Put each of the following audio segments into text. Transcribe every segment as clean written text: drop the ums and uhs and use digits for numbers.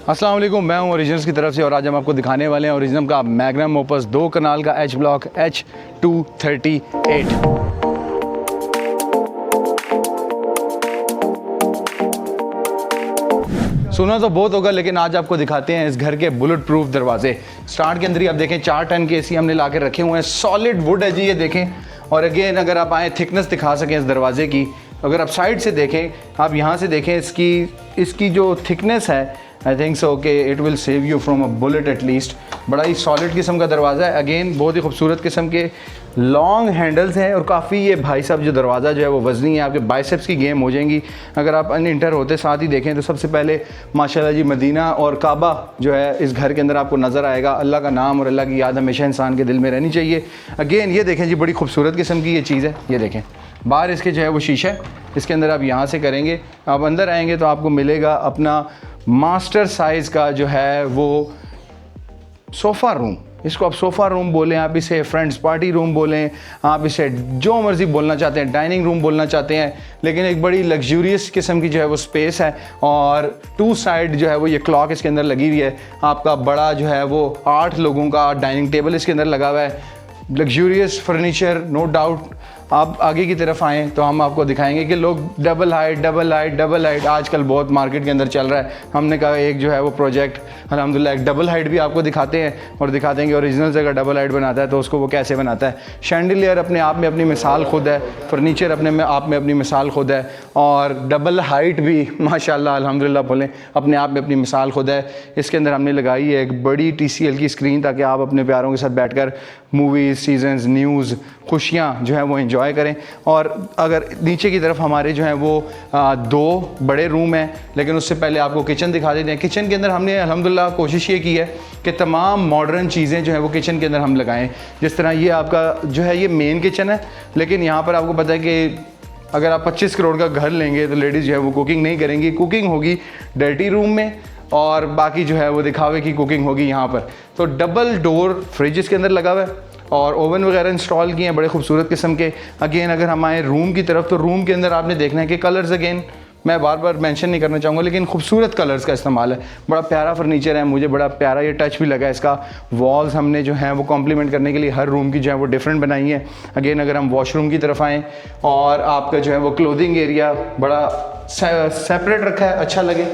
अस्सलाम वालेकुम, मैं हूं ओरिजिनल्स की तरफ से और आज हम आपको दिखाने वाले हैं ओरिजिनम का मैग्नम ओपस 2 कनाल का एच ब्लॉक H238। सुना तो बहुत होगा लेकिन आज आपको दिखाते हैं इस घर के बुलेट प्रूफ दरवाजे। स्टार्ट के अंदर ही आप देखें 4 टन के एसी हमने ला के रखे हुए हैं, सॉलिड वुड है जी ये देखें। और अगेन अगर आप आए थिकनेस दिखा सकें इस दरवाजे की, अगर आप साइड से देखें, आप यहाँ से देखें इसकी जो थिकनेस है, आई थिंक सो कि it will save you from a bullet at least. बड़ा ही सॉलिड किस्म का दरवाज़ा है। अगेन बहुत ही खूबसूरत किस्म के लॉन्ग हैंडल्स हैं और काफ़ी ये भाई साहब जो दरवाज़ा जो है वो वज़नी है, आपके बाइसेप्स की गेम हो जाएंगी अगर आप इंटर होते साथ ही देखें। तो सबसे पहले माशाल्लाह जी मदीना और काबा जो है इस घर के अंदर आपको नज़र आएगा। अल्लाह का नाम और अल्लाह की याद हमेशा इंसान के दिल में रहनी चाहिए। अगेन ये देखें जी बड़ी खूबसूरत किस्म की ये चीज़ है, ये देखें बाहर इसके जो है वो शीशा है, इसके अंदर आप यहाँ से करेंगे, आप अंदर आएंगे तो आपको मिलेगा अपना मास्टर साइज़ का जो है वो सोफ़ा रूम। इसको आप सोफ़ा रूम बोलें, आप इसे फ्रेंड्स पार्टी रूम बोलें, आप इसे जो मर्ज़ी बोलना चाहते हैं, डाइनिंग रूम बोलना चाहते हैं, लेकिन एक बड़ी लग्जूरियस किस्म की जो है वो स्पेस है। और 2 साइड जो है वो ये क्लॉक इसके अंदर लगी हुई है। आपका बड़ा जो है वो 8 लोगों का डाइनिंग टेबल इसके अंदर लगा हुआ है। Luxurious furniture no doubt. आप आगे की तरफ आएँ तो हम आपको दिखाएंगे कि लोग डबल हाइट आजकल बहुत मार्केट के अंदर चल रहा है। हमने कहा एक जो है वो प्रोजेक्ट अल्हम्दुलिल्लाह एक डबल हाइट भी आपको दिखाते हैं और दिखाते हैं कि ओरिजिनल से अगर डबल हाइट बनाता है तो उसको वो कैसे बनाता है। शैंडिलियर अपने आप में अपनी मिसाल खुद है, फर्नीचर अपने आप में अपनी मिसाल खुद है, और डबल हाइट भी माशाल्लाह अल्हम्दुलिल्लाह बोलें अपने आप में अपनी मिसाल खुद है। इसके अंदर हमने लगाई है एक बड़ी TCL की स्क्रीन ताकि आप अपने प्यारों के साथ बैठकर मूवीज़, सीजन्स, न्यूज़, खुशियाँ जो है वो एंजॉय करें। और अगर नीचे की तरफ हमारे जो है वो 2 बड़े रूम हैं, लेकिन उससे पहले आपको किचन दिखा देते हैं। किचन के अंदर हमने अल्हम्दुलिल्लाह कोशिश ये की है कि तमाम मॉडर्न चीज़ें जो है वो किचन के अंदर हम लगाएं। जिस तरह ये आपका जो है ये मेन किचन है, लेकिन यहाँ पर आपको पता है कि अगर आप 25 करोड़ का घर लेंगे तो लेडीज़ जो है वो कुकिंग नहीं करेंगी, कुकिंग होगी डर्टी रूम में और बाकी जो है वो दिखावे की कुकिंग होगी यहाँ पर। तो डबल डोर फ्रिज इसके अंदर लगा हुआ है और ओवन वगैरह इंस्टॉल किए हैं बड़े खूबसूरत किस्म के। अगेन अगर हम आए रूम की तरफ तो रूम के अंदर आपने देखना है कि कलर्स, अगेन मैं बार बार मेंशन नहीं करना चाहूँगा लेकिन खूबसूरत कलर्स का इस्तेमाल है। बड़ा प्यारा फर्नीचर है, मुझे बड़ा प्यारा ये टच भी लगा है इसका। वॉल्स हमने जो है वो कॉम्प्लीमेंट करने के लिए हर रूम की जो है वो डिफरेंट बनाई है। अगेन अगर हम वॉशरूम की तरफ आएँ और आपका जो है वो क्लोथिंग एरिया बड़ा सेपरेट रखा है, अच्छा लगे।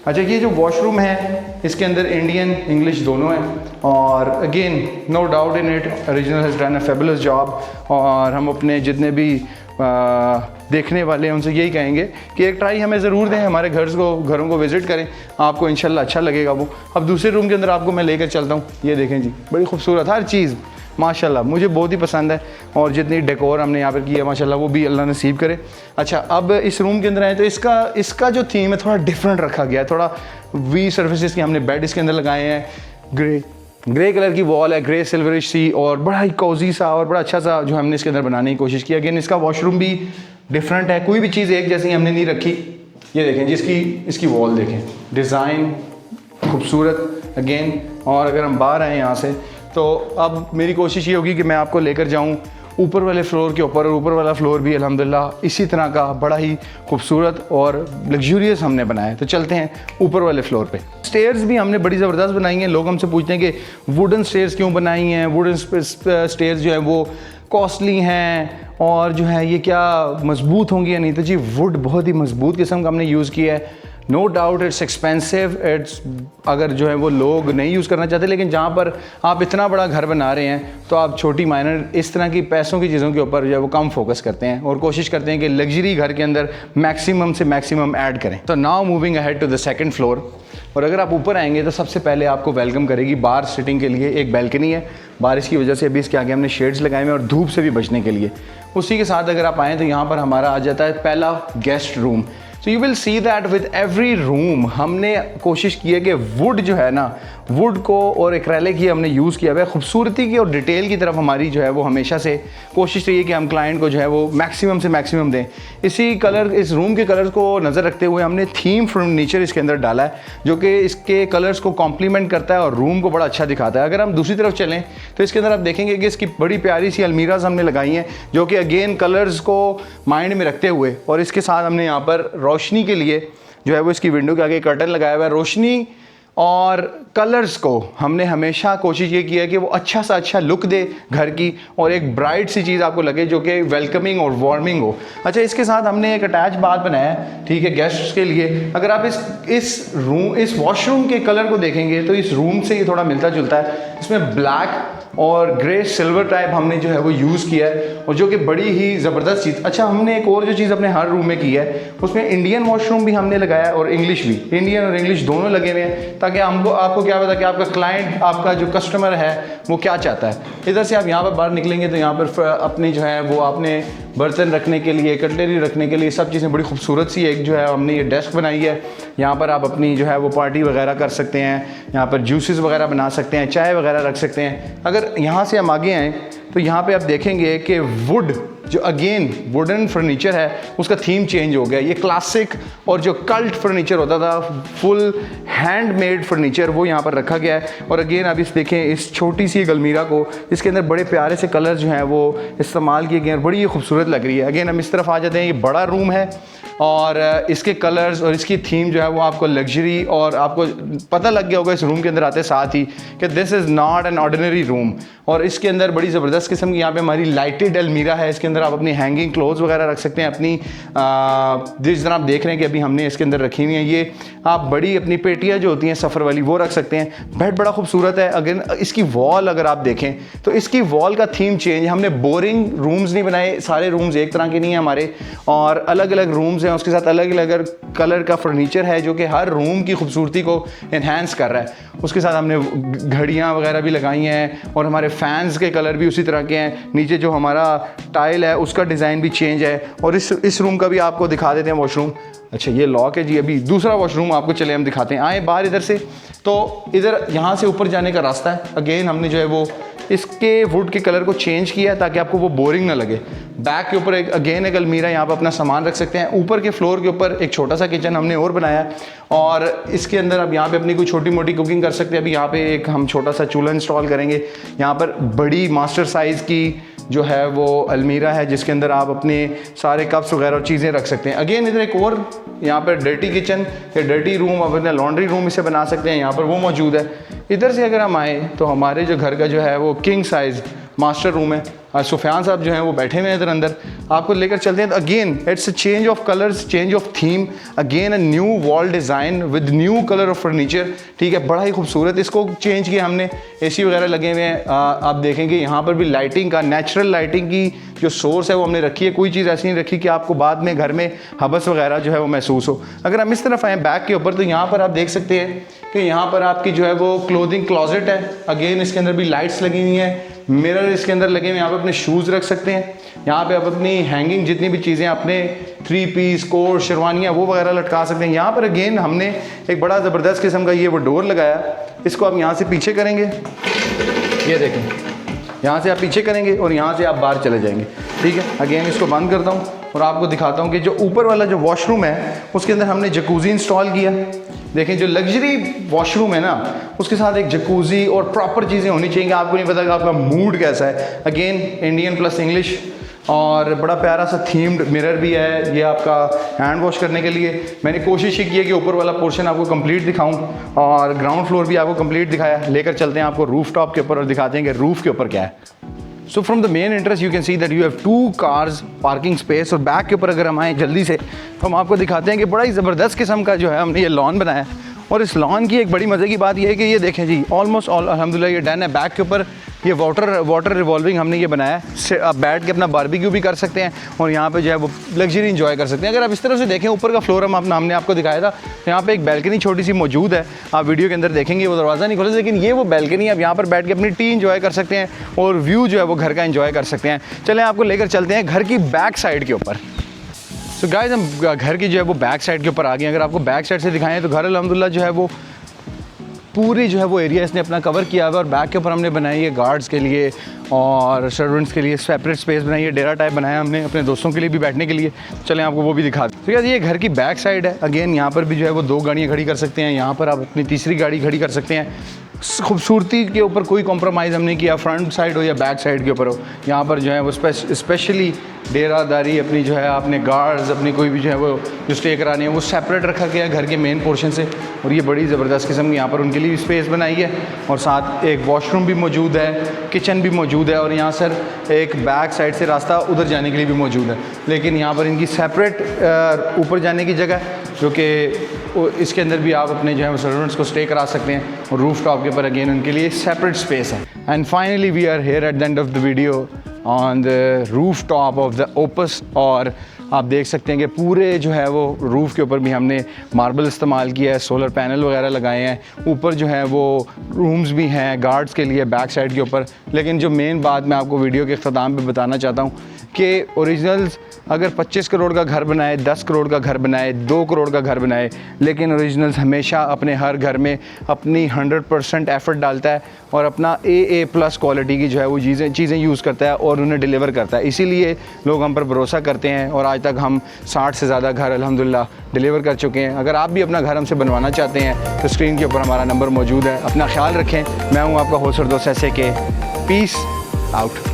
अच्छा, ये जो वॉशरूम है इसके अंदर इंडियन इंग्लिश दोनों हैं और again no doubt in it original has done a fabulous job. और हम अपने जितने भी देखने वाले हैं उनसे यही कहेंगे कि एक ट्राई हमें ज़रूर दें, हमारे घरों को विज़िट करें, आपको इंशाल्लाह अच्छा लगेगा वो। अब दूसरे रूम के अंदर आपको मैं लेकर चलता हूँ। ये देखें जी बड़ी खूबसूरत हर चीज़ माशाल्लाह मुझे बहुत ही पसंद है और जितनी डेकोर हमने यहाँ पर की है माशाल्लाह वो भी अल्लाह नसीब करे। अच्छा, अब इस रूम के अंदर आए तो इसका जो थीम है थोड़ा डिफरेंट रखा गया है। थोड़ा वी सर्फेसिस के हमने बेड इसके अंदर लगाए हैं, ग्रे कलर की वॉल है, ग्रे सिल्वरिश सी, और बड़ा ही कोजी सा और बड़ा अच्छा सा जो हमने इसके अंदर बनाने की कोशिश की। अगेन इसका वॉशरूम भी डिफरेंट है, कोई भी चीज़ एक जैसी हमने नहीं रखी। ये देखें जी इसकी वॉल देखें, डिज़ाइन खूबसूरत अगेन। और अगर हम बाहर आएँ यहाँ से तो अब मेरी कोशिश ये होगी कि मैं आपको लेकर जाऊँ ऊपर वाले फ्लोर के ऊपर, और ऊपर वाला फ्लोर भी अल्हम्दुलिल्लाह इसी तरह का बड़ा ही खूबसूरत और लग्जूरियस हमने बनाया है। तो चलते हैं ऊपर वाले फ्लोर पे। स्टेयर्स भी हमने बड़ी ज़बरदस्त बनाई हैं। लोग हमसे पूछते हैं कि वुडन स्टेयर्स क्यों बनाई हैं, वुडन स्टेयर्स जो है वो कॉस्टली हैं और जो है ये क्या मजबूत होंगी या नहीं। तो जी वुड बहुत ही मजबूत किस्म का हमने यूज़ किया है। No doubt it's expensive, it's अगर जो है वो लोग नहीं यूज़ करना चाहते, लेकिन जहाँ पर आप इतना बड़ा घर बना रहे हैं तो आप छोटी माइनर इस तरह की पैसों की चीज़ों के ऊपर जो है वो कम फोकस करते हैं और कोशिश करते हैं कि लग्जरी घर के अंदर मैक्सिमम से मैक्सिमम ऐड करें। तो now moving ahead to the second floor. और अगर आप ऊपर आएंगे तो सबसे पहले आपको वेलकम करेगी बाहर सिटिंग के लिए एक बैल्कनी है। बारिश की वजह से अभी इसके आगे हमने शेड्स लगाए हुए और धूप से भी बचने के लिए। उसी के साथ अगर आप आएँ तो यहाँ पर हमारा आ जाता है पहला guest room. So you will see that with every room हमने कोशिश की है कि वुड जो है ना, वुड को और एक्रेलिक ही हमने यूज़ किया है। खूबसूरती की और डिटेल की तरफ हमारी जो है वो हमेशा से कोशिश रही है कि हम क्लाइंट को जो है वो मैक्सिमम से मैक्सिमम दें। इस रूम के कलर्स को नज़र रखते हुए हमने थीम फर्नीचर इसके अंदर डाला है जो कि इसके कलर्स को कॉम्प्लीमेंट करता है और रूम को बड़ा अच्छा दिखाता है। अगर हम दूसरी तरफ चलें तो इसके अंदर आप देखेंगे कि इसकी बड़ी प्यारी सी अलमीराज हमने लगाई हैं जो कि अगेन कलर्स को माइंड में रखते हुए, और इसके साथ हमने यहाँ पर रोशनी के लिए जो है वो इसकी विंडो के आगे कर्टन लगाया हुआ है। रोशनी और कलर्स को हमने हमेशा कोशिश ये की है कि वो अच्छा सा अच्छा लुक दे घर की, और एक ब्राइट सी चीज़ आपको लगे जो कि वेलकमिंग और वार्मिंग हो। अच्छा, इसके साथ हमने एक अटैच बाथ बनाया है, ठीक है, गेस्ट्स के लिए। अगर आप इस वॉशरूम के कलर को देखेंगे तो इस रूम से ये थोड़ा मिलता जुलता है। इसमें ब्लैक और ग्रे सिल्वर टाइप हमने जो है वो यूज़ किया है, और जो कि बड़ी ही ज़बरदस्त चीज़। अच्छा, हमने एक और जो चीज़ अपने हर रूम में की है, उसमें इंडियन वॉशरूम भी हमने लगाया है और इंग्लिश भी, इंडियन और इंग्लिश दोनों लगे हुए हैं, ताकि आपको क्या पता कि आपका क्लाइंट, आपका जो कस्टमर है वो क्या चाहता है। इधर से आप यहाँ पर बाहर निकलेंगे तो यहाँ पर अपनी जो है वो आपने बर्तन रखने के लिए, कटलरी रखने के लिए सब चीज़ें बड़ी खूबसूरत सी एक जो है हमने ये डेस्क बनाई है। यहाँ पर आप अपनी जो है वो पार्टी वगैरह कर सकते हैं, यहाँ पर जूसेस वगैरह बना सकते हैं, चाय वगैरह रख सकते हैं। अगर यहाँ से हम आगे आएँ तो यहाँ पे आप देखेंगे कि वुड, जो अगेन वुडन फर्नीचर है, उसका थीम चेंज हो गया। ये क्लासिक और जो कल्ट फर्नीचर होता था, फुल हैंडमेड फर्नीचर, वो यहाँ पर रखा गया है। और अगेन आप इस देखें, इस छोटी सी अलमीरा को, इसके अंदर बड़े प्यारे से कलर जो हैं वो इस्तेमाल किए गए हैं, बड़ी ही खूबसूरत लग रही है। अगेन हम इस तरफ आ जाते हैं, ये बड़ा रूम है और इसके कलर्स और इसकी थीम जो है वो आपको लग्जरी, और आपको पता लग गया होगा इस रूम के अंदर आते साथ ही कि this is not an ordinary room. और इसके अंदर बड़ी ज़बरदस्त किस्म की यहाँ पे हमारी लाइटेड अलमीरा है। इसके अंदर आप अपनी हैंगिंग क्लोथ्स वगैरह रख सकते हैं, अपनी जिस तरह आप देख रहे हैं कि अभी हमने इसके अंदर रखी हुई हैं, ये आप बड़ी अपनी पेटियाँ जो होती हैं सफ़र वाली वो रख सकते हैं। बेड बड़ा खूबसूरत है। अगेन इसकी वॉल अगर आप देखें तो इसकी वॉल का थीम चेंज, हमने बोरिंग रूम्स नहीं बनाए, सारे रूम्स एक तरह के नहीं हैं हमारे, और अलग अलग रूम्स हैं, उसके साथ अलग अलग कलर का फर्नीचर है जो कि हर रूम की खूबसूरती को इन्हांस कर रहा है। उसके साथ हमने घड़ियाँ वगैरह भी लगाई हैं, और हमारे फैंस के कलर भी उसी तरह के हैं। नीचे जो हमारा टाइल है उसका डिज़ाइन भी चेंज है। और इस रूम का भी आपको दिखा देते हैं वॉशरूम। अच्छा, ये लॉक है जी। अभी दूसरा वॉशरूम आपको चले हम दिखाते हैं। आए बाहर इधर से, तो इधर यहाँ से ऊपर जाने का रास्ता है। अगेन हमने जो है वो इसके वुड के कलर को चेंज किया है ताकि आपको वो बोरिंग ना लगे। बैक के ऊपर एक अलमीरा, यहाँ पर अपना सामान रख सकते हैं। ऊपर के फ्लोर के ऊपर एक छोटा सा किचन हमने और बनाया है, और इसके अंदर आप यहाँ पे अपनी कोई छोटी मोटी कुकिंग कर सकते हैं। अभी यहाँ पे एक हम छोटा सा चूल्हा इंस्टॉल करेंगे। यहाँ पर बड़ी मास्टर साइज़ की जो है वो अलमीरा है जिसके अंदर आप अपने सारे कप्स वगैरह और चीज़ें रख सकते हैं। अगेन इधर एक और यहाँ पर डर्टी किचन या डर्टी रूम, आप अपना लॉन्ड्री रूम इसे बना सकते हैं, यहाँ पर वो मौजूद है। इधर से अगर हम आए तो हमारे जो घर का जो है वो किंग साइज़ मास्टर रूम है। सुफियान साहब जो हैं वो बैठे हुए हैं इधर अंदर, आपको लेकर चलते हैं। तो again it's a change of colours, change of theme, again a new wall design with new colour of furniture, ठीक है, बड़ा ही खूबसूरत। इसको चेंज किया हमने, एसी वगैरह लगे हुए हैं। आप देखेंगे यहाँ पर भी लाइटिंग का, नेचुरल लाइटिंग की जो सोर्स है वो हमने रखी है। कोई चीज़ ऐसी नहीं रखी कि आपको बाद में घर में हबस वगैरह जो है वो महसूस हो। अगर हम इस तरफ आएँ बैक के ऊपर, तो यहाँ पर आप देख सकते हैं कि यहाँ पर आपकी जो है वो क्लोथिंग क्लॉजेट है। अगेन इसके अंदर भी लाइट्स लगी हुई हैं, मिरर इसके अंदर लगे हुए हैं, यहाँ पे अपने शूज़ रख सकते हैं। यहाँ पे आप अपनी हैंगिंग जितनी भी चीज़ें, अपने 3 पीस कोट, शेरवानियाँ वो वगैरह लटका सकते हैं। यहाँ पर अगेन हमने एक बड़ा ज़बरदस्त किस्म का ये वो डोर लगाया। इसको आप यहाँ से पीछे करेंगे, ये देखें, यहाँ से आप पीछे करेंगे और यहाँ से आप बाहर चले जाएंगे, ठीक है। अगेन इसको बंद करता हूँ और आपको दिखाता हूँ कि जो ऊपर वाला जो वॉशरूम है उसके अंदर हमने जकूज़ी इंस्टॉल किया। देखें, जो लग्जरी वॉशरूम है ना, उसके साथ एक जकूज़ी और प्रॉपर चीज़ें होनी चाहिए। आपको नहीं पता कि आपका मूड कैसा है। अगेन इंडियन प्लस इंग्लिश, और बड़ा प्यारा सा थीम्ड मिरर भी है ये आपका हैंड वॉश करने के लिए। मैंने कोशिश ही की है कि ऊपर वाला पोर्शन आपको कंप्लीट दिखाऊं, और ग्राउंड फ्लोर भी आपको कंप्लीट दिखाया। लेकर चलते हैं आपको रूफ टॉप के ऊपर और दिखाते हैं कि रूफ के ऊपर क्या है। So from the main entrance you can see that you have 2 cars parking space. और बैक के ऊपर अगर हम आएँ जल्दी से, तो हम आपको दिखाते हैं कि बड़ा ही ज़बरदस्त किस्म का जो है हमने ये लॉन बनाया है। और इस लॉन की एक बड़ी मज़े की बात यह है कि ये देखें जी, ऑलमोस्ट अल्हम्दुलिल्लाह ये डन है। बैक के ऊपर ये वाटर रिवॉल्विंग हमने ये बनाया है। आप बैठ के अपना बारबेक्यू भी कर सकते हैं और यहाँ पे जो है वो लग्जरी इंजॉय कर सकते हैं। अगर आप इस तरह से देखें, ऊपर का फ्लोर हमने आपको दिखाया था, यहाँ पे एक बैल्कनी छोटी सी मौजूद है। आप वीडियो के अंदर देखेंगे, वो दरवाज़ा नहीं खोला, लेकिन ये वो बैल्कनी, आप यहाँ पर बैठ के अपनी टी इंजॉय कर सकते हैं और व्यू जो है वो घर का इंजॉय कर सकते हैं। चलें आपको लेकर चलते हैं घर की बैक साइड के ऊपर। तो गाइस हम घर की जो है वो बैक साइड के ऊपर आ गए। अगर आपको बैक साइड से दिखाएं तो घर अल्हम्दुलिल्लाह जो है वो पूरी जो है वो एरिया इसने अपना कवर किया हुआ है। और बैक के ऊपर हमने बनाई है गार्ड्स के लिए और सर्वेंट्स के लिए सेपरेट स्पेस बनाई है, डेरा टाइप बनाया हमने अपने दोस्तों के लिए भी बैठने के लिए। चलें आपको वो भी दिखा दें। तो यार ये घर की बैक साइड है। अगेन यहाँ पर भी जो है वो 2 गाड़ियाँ खड़ी कर सकते हैं, यहाँ पर आप अपनी तीसरी गाड़ी खड़ी कर सकते हैं। खूबसूरती के ऊपर कोई कॉम्प्रोमाइज़ हमने किया, फ्रंट साइड हो या बैक साइड के ऊपर हो। यहाँ पर जो है वो स्पेशली डेरादारी अपनी जो है, आपने गार्ड्स अपनी कोई भी जो है वो जो स्टे करानी है वो सेपरेट रखा गया है घर के मेन पोर्शन से। और ये बड़ी ज़बरदस्त किस्म की यहाँ पर उनके लिए भी स्पेस बनाई है और साथ एक वॉशरूम भी मौजूद है, किचन भी मौजूद है और यहाँ सर एक बैक साइड से रास्ता उधर जाने के लिए भी मौजूद है। लेकिन यहाँ पर इनकी सेपरेट ऊपर जाने की जगह जो कि इसके अंदर भी आप अपने जो है सर्वेंट्स को स्टे करा सकते हैं और रूफ टॉप के ऊपर अगेन उनके लिए सेपरेट स्पेस है। And finally we are here at the end of the video on the roof top of the Opus. और आप देख सकते हैं कि पूरे जो है वो रूफ़ के ऊपर भी हमने मार्बल इस्तेमाल किया है, सोलर पैनल वगैरह लगाए हैं, ऊपर जो है वो रूम्स भी हैं गार्ड्स के लिए बैक साइड के ऊपर। लेकिन जो मेन बात मैं आपको वीडियो के अख्ताम पे बताना चाहता हूँ कि ओरिजिनल्स अगर 25 करोड़ का घर बनाए, 10 करोड़ का घर बनाए, 2 करोड़ का घर बनाए, लेकिन ओरिजिनल्स हमेशा अपने हर घर में अपनी 100% एफर्ट डालता है और अपना AA+ क्वालिटी की जो है वो चीज़ें यूज़ करता है और उन्हें डिलीवर करता है। इसीलिए लोग हम पर भरोसा करते हैं और आज तक हम 60 से ज़्यादा घर अल्हम्दुलिल्लाह डिलीवर कर चुके हैं। अगर आप भी अपना घर हमसे बनवाना चाहते हैं तो स्क्रीन के ऊपर हमारा नंबर मौजूद है। अपना ख्याल रखें। मैं हूँ आपका होस्ट दोस्त ऐसे के। Peace out.